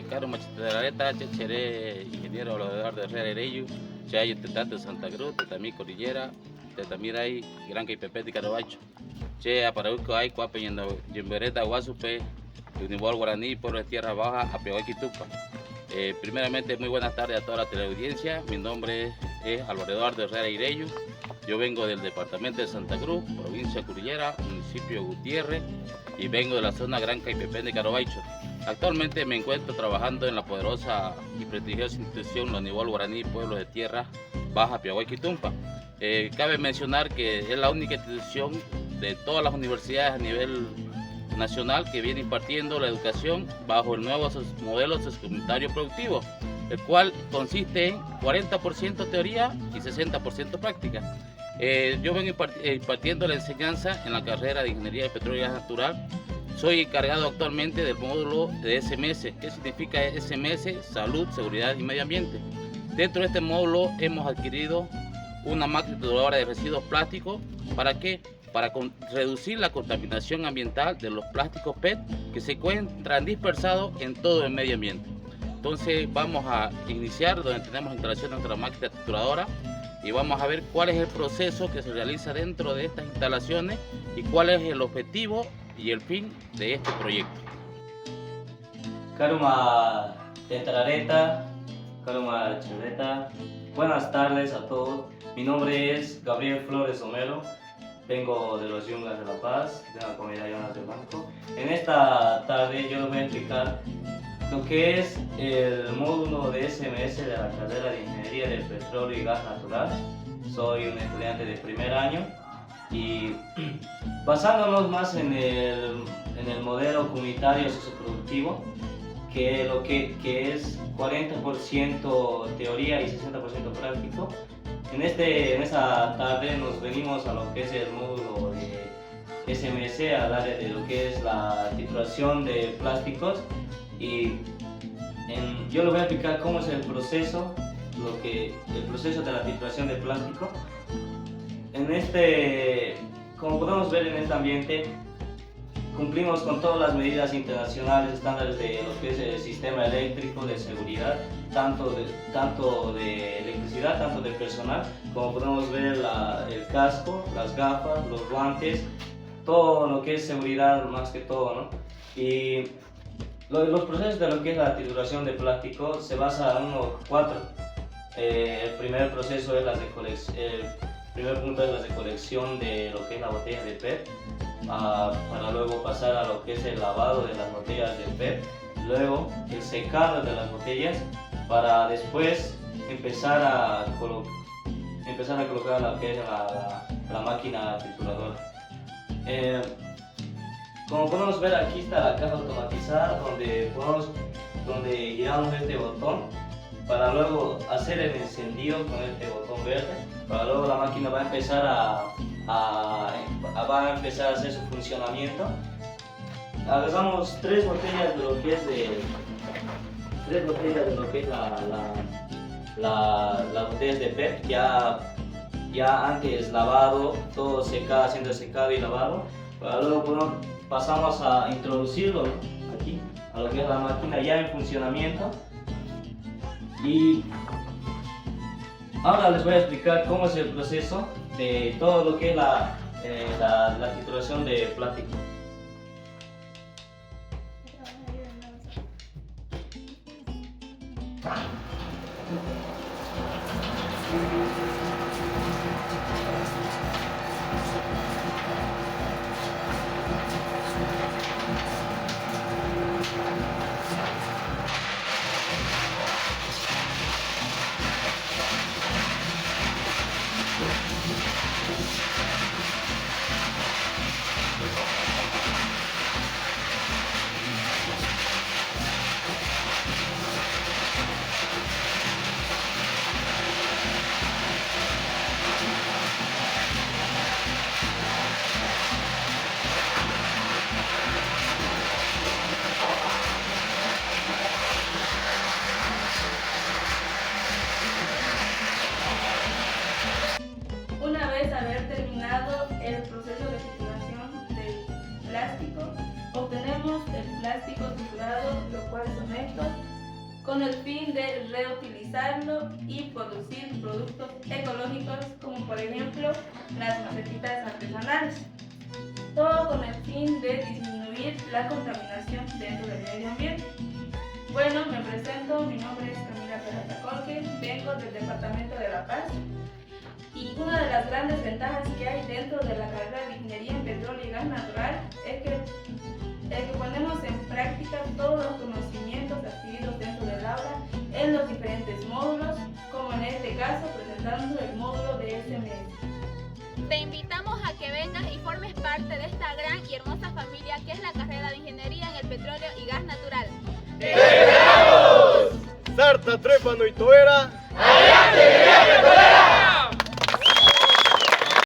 Caro Machitarareta, Chechere, ingeniero Eduardo Herrera Ereyu, Chayo Tetate Santa Cruz, Tetamí Cordillera, Tetamiray, Gran Pepe de Carabacho, Che Aparauco hay Cuapa Yembereta Guasupe, Unibol Guaraní, Pueblo de Tierra Baja, Apehuaquitupa. Primeramente, muy buenas tardes a toda la teleaudiencia. Mi nombre es Álvaro Eduardo Herrera Ereyu. Yo vengo del departamento de Santa Cruz, provincia de Cordillera, municipio de Gutiérrez, y vengo de la zona Gran Caipepén de Carabacho. Actualmente me encuentro trabajando en la poderosa y prestigiosa institución La Unibol Guaraní, Pueblo de Tierra Baja, Apehuaquitupa. Cabe mencionar que es la única institución de todas las universidades a nivel nacional que viene impartiendo la educación bajo el nuevo modelo sociocomunitario productivo, el cual consiste en 40% teoría y 60% práctica. Yo vengo impartiendo la enseñanza en la carrera de Ingeniería de Petróleo y Gas Natural. Soy encargado actualmente del módulo de SMS. ¿Qué significa SMS? Salud, Seguridad y Medio Ambiente. Dentro de este módulo hemos adquirido una máquina trituradora de residuos plásticos. ¿Para qué? Para reducir la contaminación ambiental de los plásticos PET que se encuentran dispersados en todo el medio ambiente. Entonces vamos a iniciar donde tenemos la instalación de nuestra máquina trituradora y vamos a ver cuál es el proceso que se realiza dentro de estas instalaciones y cuál es el objetivo y el fin de este proyecto. Karuma Tetarareta, Karuma Chureta, buenas tardes a todos. Mi nombre es Gabriel Flores Homero. Vengo de los Yungas de La Paz, de la comunidad Yonas del Banco. En esta tarde yo les voy a explicar lo que es el módulo de SMS de la carrera de Ingeniería del Petróleo y Gas Natural. Soy un estudiante de primer año y basándonos más en el modelo comunitario socioproductivo, que es 40% teoría y 60% práctico. En esta tarde nos venimos a lo que es el módulo de SMS, al área de lo que es la titulación de plásticos, y yo les voy a explicar cómo es el proceso de la titulación de plástico. Como podemos ver en este ambiente, cumplimos con todas las medidas internacionales, estándares de lo que es el sistema eléctrico, de seguridad, tanto de electricidad, tanto de personal. Como podemos ver, el casco, las gafas, los guantes, todo lo que es seguridad más que todo, ¿no? Y los procesos de lo que es la titulación de plástico se basa en cuatro. El primer proceso es el primer punto es la recolección de lo que es la botella de PET, para luego pasar a lo que es el lavado de las botellas de PET, luego el secado de las botellas, para después empezar a colocar lo que es la máquina trituradora. Como podemos ver, aquí está la caja automatizada donde giramos este botón para luego hacer el encendido con este botón verde, para luego la máquina va a empezar a hacer su funcionamiento. Agarramos tres botellas de lo que es las botellas de PET, ya antes lavado, todo haciendo secado y lavado. Para luego pasamos a introducirlo aquí a lo que es la máquina ya en funcionamiento. Y ahora les voy a explicar cómo es el proceso de todo lo que es la titulación de plástico. plástico, obtenemos el plástico triturado, los cuales son estos, con el fin de reutilizarlo y producir productos ecológicos como por ejemplo las macetitas artesanales. Todo con el fin de disminuir la contaminación dentro del medio ambiente. Bueno, me presento, mi nombre es Camila Peralta Colque, vengo del departamento de La Paz y una de las grandes ventajas que hay dentro de la carrera de Ingeniería en Petróleo y Gas Natural es que ponemos en práctica todos los conocimientos adquiridos dentro del aula en los diferentes módulos, como en este caso presentando el módulo de SMS. Te invitamos a que vengas y formes parte de esta gran y hermosa familia que es la carrera de Ingeniería en el Petróleo y Gas Natural. ¡Te esperamos! Sarta, Trépano y Toera. ¡Adelante, Ingeniería Petrolera!